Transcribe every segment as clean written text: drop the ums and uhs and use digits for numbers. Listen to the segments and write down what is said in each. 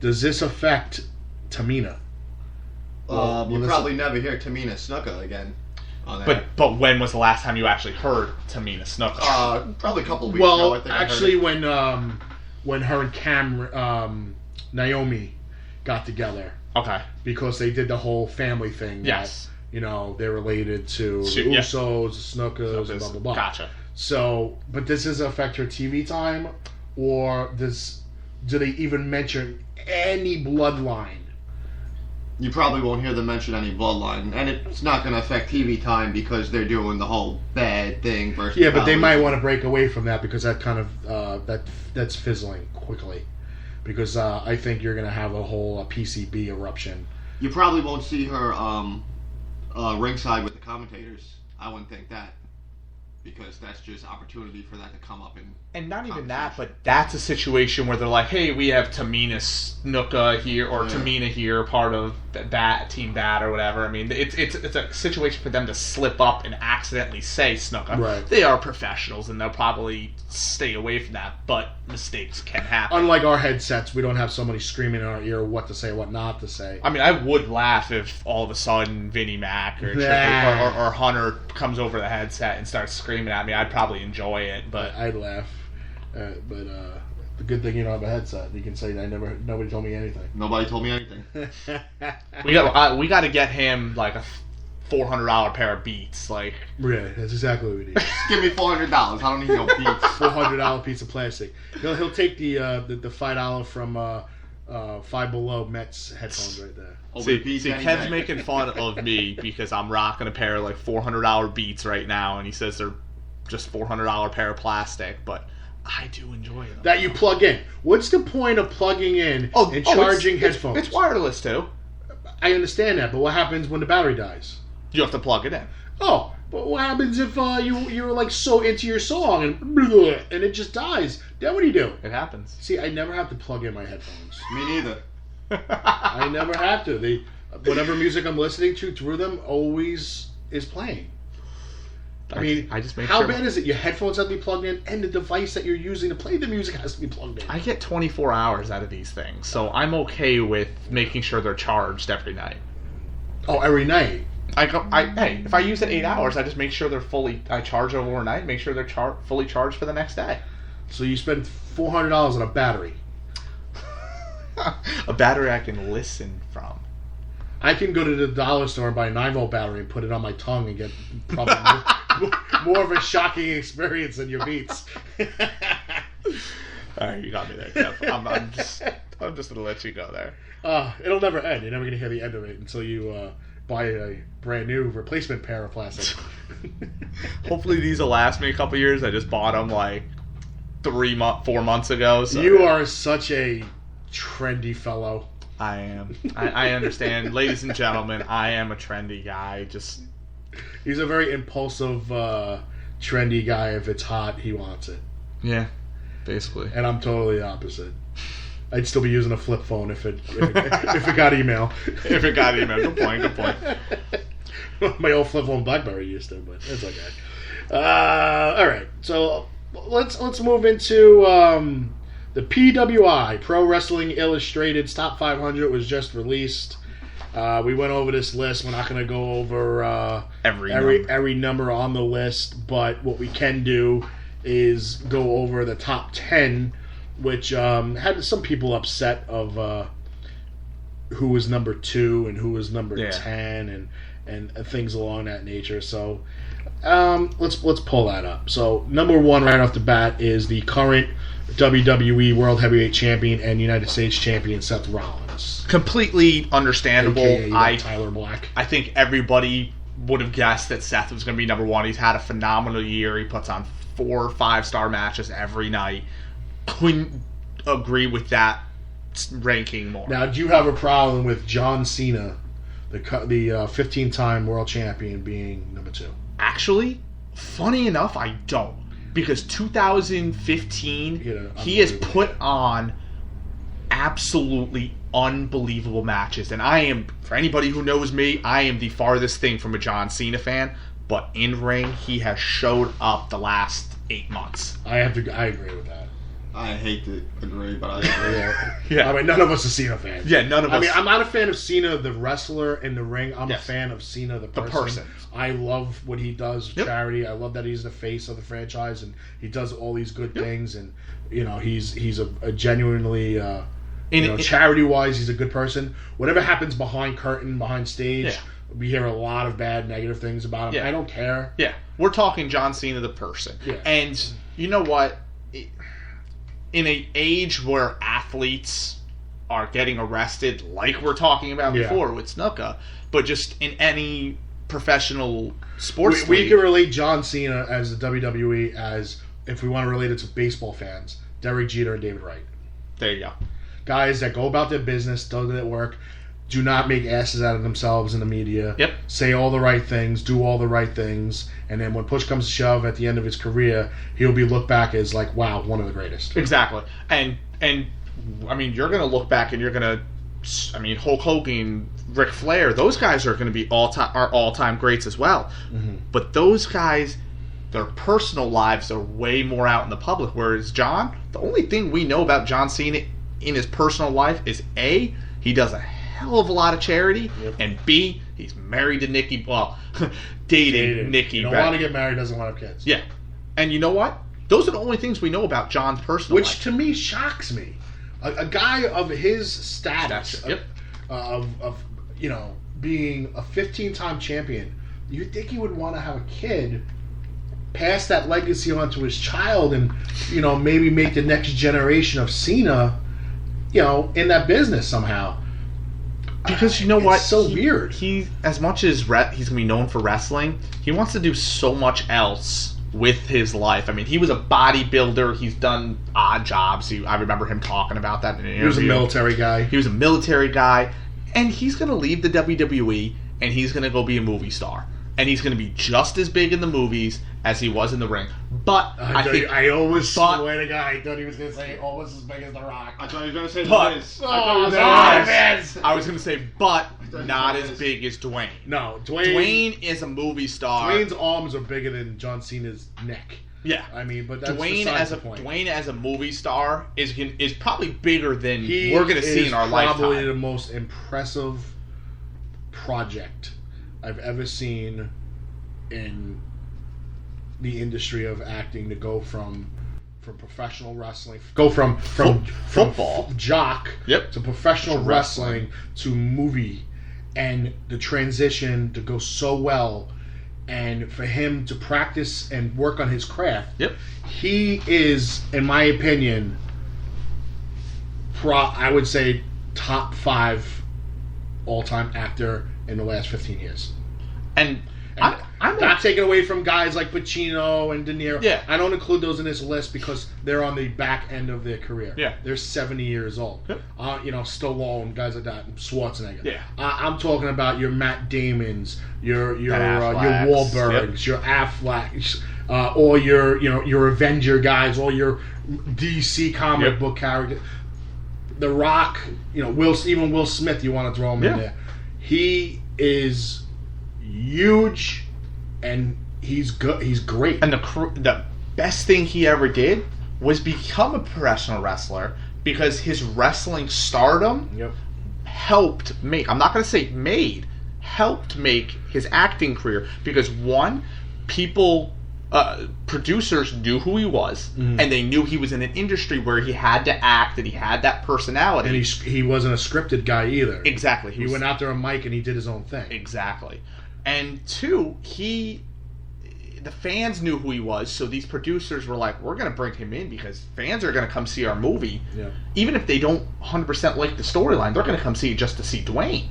Does this affect Tamina? You'll probably never hear Tamina Snuka again on there. But when was the last time you actually heard Tamina Snuka? Probably a couple of weeks ago. I think actually, when her and Naomi got together. Okay. Because they did the whole family thing. Yes. That, they're related to the Usos, the Snukas, and blah, blah, blah. Gotcha. So, but does this affect her TV time? Or do they even mention any bloodline? You probably won't hear them mention any bloodline, and it's not going to affect TV time because they're doing the whole bad thing versus. Yeah, but they might want to break away from that because that kind of that's fizzling quickly. Because I think you're going to have a whole PCB eruption. You probably won't see her ringside with the commentators. I wouldn't think that. Because that's just opportunity for that to come up and not even that, but that's a situation where they're like, hey, we have Tamina Snuka here or Tamina here, part of that Team Bat or whatever. I mean, it's a situation for them to slip up and accidentally say Snuka. Right. They are professionals and they'll probably stay away from that, but mistakes can happen. Unlike our headsets, we don't have somebody screaming in our ear what to say, what not to say. I mean, I would laugh if all of a sudden Vinnie Mac or Hunter comes over the headset and starts screaming at me. I'd probably enjoy it, but I'd laugh. But the good thing you don't have a headset. You can say nobody told me anything. Nobody told me anything. we got to get him like a $400 pair of Beats. Like, yeah, that's exactly what we need. Give me $400. I don't need no Beats. $400 piece of plastic. He'll take the $5 from Five Below Mets headphones right there. See, Kev's making fun of me because I'm rocking a pair of like $400 Beats right now, and he says they're just $400 pair of plastic, but I do enjoy them. That you plug in. What's the point of plugging in and charging headphones? It's wireless too. I understand that, but what happens when the battery dies? You have to plug it in. Oh, but what happens if you're like so into your song and it just dies? Then what do you do? It happens. See, I never have to plug in my headphones. Me neither. I never have to. Whatever music I'm listening to through them always is playing. I mean, how bad is it? Your headphones have to be plugged in, and the device that you're using to play the music has to be plugged in. I get 24 hours out of these things, so I'm okay with making sure they're charged every night. Oh, every night? Hey, if I use it 8 hours, I just make sure I charge them overnight, make sure they're fully charged for the next day. So you spend $400 on a battery. A battery I can listen from. I can go to the dollar store and buy a 9-volt battery and put it on my tongue and get probably more of a shocking experience than your Beats. All right, you got me there, Kev. I'm just going to let you go there. It'll never end. You're never going to hear the end of it until you buy a brand new replacement pair of plastic. Hopefully these will last me a couple years. I just bought them like 4 months ago. So. You are such a trendy fellow. I am. I understand. Ladies and gentlemen, I am a trendy guy. He's a very impulsive, trendy guy. If it's hot, he wants it. Yeah, basically. And I'm totally the opposite. I'd still be using a flip phone if it got email. If it got email. Good point. My old flip phone BlackBerry used to, but it's okay. All right, so let's move into the PWI, Pro Wrestling Illustrated's Top 500 was just released. We went over this list. We're not going to go over every number on the list, but what we can do is go over the top 10, which had some people upset of who was number 2 and who was number 10 and things along that nature. So let's pull that up. So number 1 right off the bat is the current WWE World Heavyweight Champion and United States Champion Seth Rollins. Completely understandable. AKA Tyler Black. I think everybody would have guessed that Seth was going to be number 1. He's had a phenomenal year. He puts on 4 or 5-star matches every night. Couldn't agree with that ranking more. Now, do you have a problem with John Cena, the 15-time world champion, being number 2? Actually, funny enough, I don't. Because 2015, he has put on absolutely unbelievable matches. And I am, for anybody who knows me, I am the farthest thing from a John Cena fan. But in ring, he has showed up the last 8 months. I agree with that. I hate to agree, but I agree. Yeah. I mean, none of us are Cena fans. Yeah, none of us. I mean, I'm not a fan of Cena, the wrestler in the ring. I'm Yes. a fan of Cena, the person. The person. I love what he does with Yep. charity. I love that he's the face of the franchise, and he does all these good things. And, you know, he's a genuinely... charity-wise, he's a good person. Whatever happens behind curtain, behind stage, we hear a lot of bad, negative things about him. Yeah. I don't care. Yeah, we're talking John Cena, the person. Yeah. And you know what? In an age where athletes are getting arrested, like we're talking about before with Snuka, but just in any professional sports we league, can relate John Cena as the WWE as, if we want to relate it to baseball fans, Derek Jeter and David Wright. there you go. Guys that go about their business, do their work, do not make asses out of themselves in the media. Yep. Say all the right things, do all the right things, and then when push comes to shove at the end of his career, he'll be looked back as like, wow, one of the greatest. Exactly. And I mean, you're going to look back and you're going to, I mean, Hulk Hogan, Ric Flair, those guys are going to be all-time greats as well. Mm-hmm. But those guys, their personal lives are way more out in the public, whereas John, the only thing we know about John Cena in his personal life is A, he does a hell of a lot of charity, and B, he's married to Nikki, well, dating Nikki. You don't want to get married, doesn't want to have kids. Yeah. And you know what? Those are the only things we know about John's personal life. Which to me shocks me. A guy of his status, of you know, being a 15-time champion, you'd think he would want to have a kid, pass that legacy on to his child, and, you know, maybe make the next generation of Cena, you know, in that business somehow. Because you know what? It's so weird. He, as much as he's going to be known for wrestling, he wants to do so much else with his life. I mean, he was a bodybuilder. He's done odd jobs. I remember him talking about that in an interview. He was a military guy. He was a military guy. And he's going to leave the WWE, and he's going to go be a movie star. And he's going to be just as big in the movies as he was in the ring. But I almost swear to God, I thought he was going to say almost as big as The Rock. I thought he was going to say But- Miz. I was going to say, but not as big as Dwayne. No, Dwayne is a movie star. Dwayne's arms are bigger than John Cena's neck. Yeah. I mean, but that's Dwayne besides the point. Dwayne as a movie star is probably bigger than we're going to see in our probably lifetime. the most impressive project I've ever seen in the industry of acting, to go from professional wrestling, go from football jock to professional wrestling to movie, and the transition to go so well, and for him to practice and work on his craft. He is, in my opinion, I would say top 5 all-time actor in the last 15 years. And I'm not taking away from guys like Pacino and De Niro. Yeah. I don't include those in this list because they're on the back end of their career. Yeah. They're 70 years old. Yep. You know, Stallone, guys like that, Schwarzenegger. Yeah. I'm talking about your Matt Damons, your Afflecks. Wahlbergs, your Afflecks, all your Avenger guys, all your DC comic book characters. The Rock, you know, even Will Smith, you want to throw him in there. He is huge, and he's good. He's great. And the best thing he ever did was become a professional wrestler, because his wrestling stardom helped make, I'm not going to say made, helped make his acting career, because one, producers knew who he was, and they knew he was in an industry where he had to act, and he had that personality. And he wasn't a scripted guy either. Exactly. He went out there on mic and he did his own thing. Exactly. And two, the fans knew who he was, so these producers were like, we're going to bring him in because fans are going to come see our movie. Yeah. Even if they don't 100% like the storyline, they're going to come see it just to see Dwayne.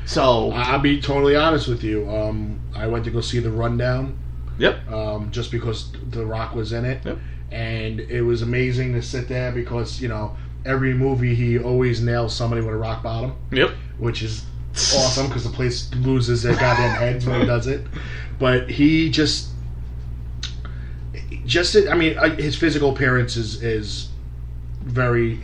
So I'll be totally honest with you. I went to go see The Rundown. Just because The Rock was in it. And it was amazing to sit there because, you know, every movie he always nails somebody with a rock bottom. Which is awesome because the place loses their goddamn heads when he does it. But he just I mean, his physical appearance is very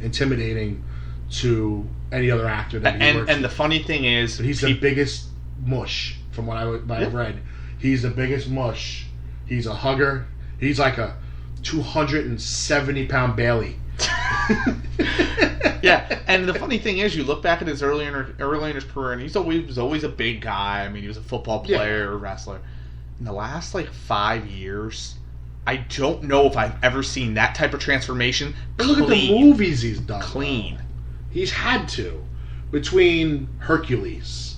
intimidating to any other actor that he works with. And the funny thing is, but he's the biggest mush from what I've read. He's the biggest mush. He's a hugger. He's like 270-pound Bailey. Yeah, and the funny thing is, you look back at his early in his career, and he was always a big guy. I mean, he was a football player, wrestler. In the last 5 years, I don't know if I've ever seen that type of transformation. But look at the movies he's done. Clean. Though. He's had to. Between Hercules,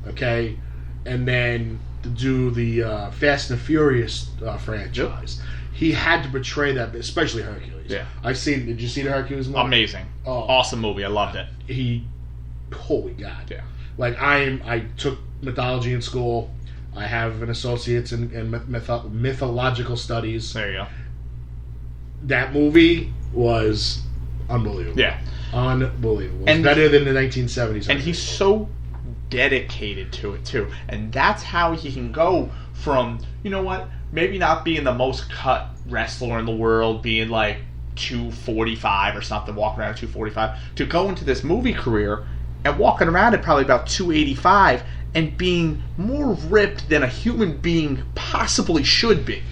okay, and then to do the Fast and Furious franchise. Yep. He had to portray that, especially Hercules. Yeah. Did you see the Hercules movie? Amazing. Awesome movie. I loved it. Holy God. Yeah. I took mythology in school. I have an associate's in mythological studies. There you go. That movie was unbelievable. Yeah. Unbelievable. It's better than the 1970s. And he's so dedicated to it, too. And that's how he can go from, maybe not being the most cut wrestler in the world, being 245 or something, walking around at 245, to go into this movie career and walking around at probably about 285 and being more ripped than a human being possibly should be.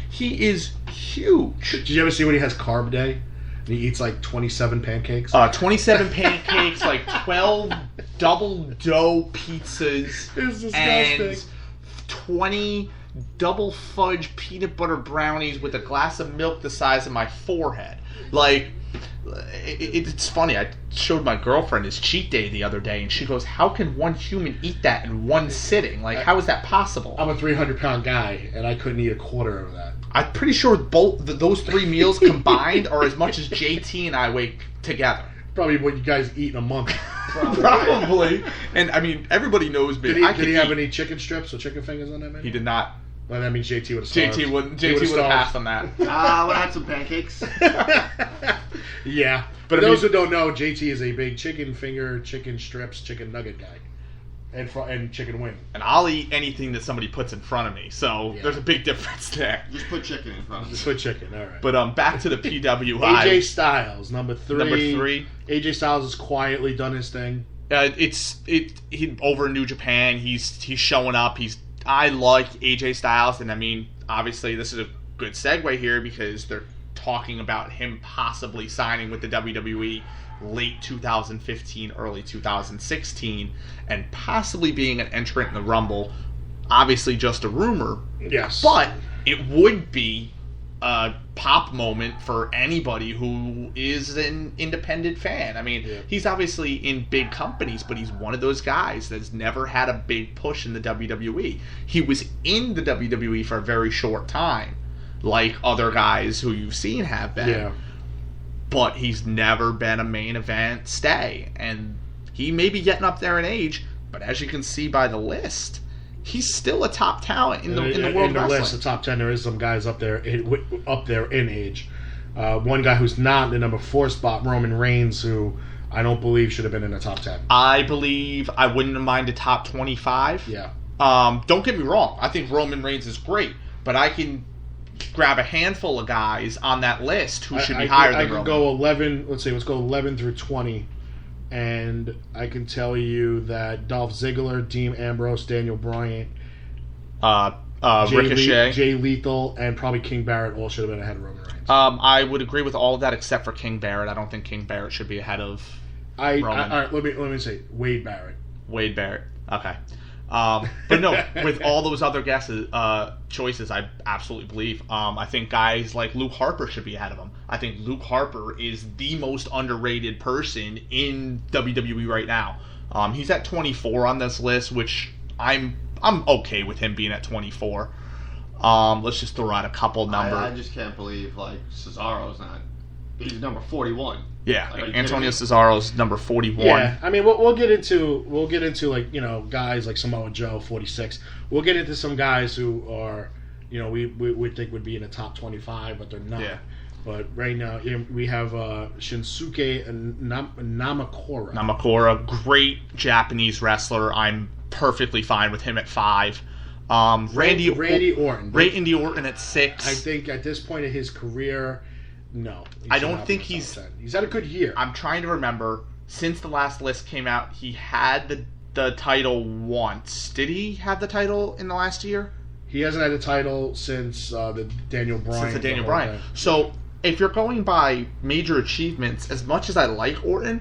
He is huge. Did you ever see when he has carb day? And he eats 27 pancakes? 27 pancakes, 12 double dough pizzas, it's disgusting. And 20 double fudge peanut butter brownies with a glass of milk the size of my forehead. It's funny. I showed my girlfriend his cheat day the other day, and she goes, "How can one human eat that in one sitting? How is that possible?" I'm a 300-pound guy, and I couldn't eat a quarter of that. I'm pretty sure those 3 meals combined are as much as JT and I weigh together. Probably what you guys eat in a month. Probably. And, everybody knows me. Did he have any chicken strips or chicken fingers on that menu? He did not. Well, that means JT would have starved. JT would have passed on that. I would have had some pancakes. Yeah. But those who don't know, JT is a big chicken finger, chicken strips, chicken nugget guy. And chicken wing. And I'll eat anything that somebody puts in front of me. So there's a big difference there. Just put chicken in front of me. Just put chicken, all right. But back to the PWI. AJ Styles, number 3. Number 3. AJ Styles has quietly done his thing. He over in New Japan. He's showing up. I like AJ Styles, and obviously this is a good segue here because they're talking about him possibly signing with the WWE late 2015, early 2016, and possibly being an entrant in the Rumble. Obviously just a rumor. Yes. But it would be a pop moment for anybody who is an independent fan. He's obviously in big companies, but he's one of those guys that's never had a big push in the WWE. He was in the WWE for a very short time, like other guys who you've seen have been. Yeah. But he's never been a main event stay. And he may be getting up there in age, but as you can see by the list, he's still a top talent in the world of wrestling. In the list, the top 10, there is some guys up there in age. One guy who's not in the number 4 spot, Roman Reigns, who I don't believe should have been in the top 10. I believe I wouldn't mind a top 25. Yeah. Don't get me wrong. I think Roman Reigns is great, but I can grab a handful of guys on that list who should be higher than Roman. I could go 11. Let's go 11 through 20. And I can tell you that Dolph Ziggler, Dean Ambrose, Daniel Bryan, Ricochet, Jay Lethal, and probably King Barrett all should have been ahead of Roman Reigns. I would agree with all of that except for King Barrett. I don't think King Barrett should be ahead of Roman. All right, let me say Wade Barrett. Wade Barrett. Okay. But no, with all those other choices, I absolutely believe. I think guys like Luke Harper should be ahead of him. I think Luke Harper is the most underrated person in WWE right now. He's at 24 on this list, which I'm okay with him being at 24. Let's just throw out a couple numbers. I just can't believe Cesaro's not. He's number 41. Yeah, Antonio Cesaro's number 41. Yeah, we'll get into guys like Samoa Joe, 46. We'll get into some guys who are, we think would be in the top 25, but they're not. Yeah. But right now we have Shinsuke Nakamura. Nakamura, great Japanese wrestler. I'm perfectly fine with him at 5. Randy Orton. Randy Orton at 6. I think at this point in his career, no. I don't think he's had a good year. I'm trying to remember. Since the last list came out, he had the title once. Did he have the title in the last year? He hasn't had a title since the Daniel Bryan. Since the Daniel Bryan. So if you're going by major achievements, as much as I like Orton,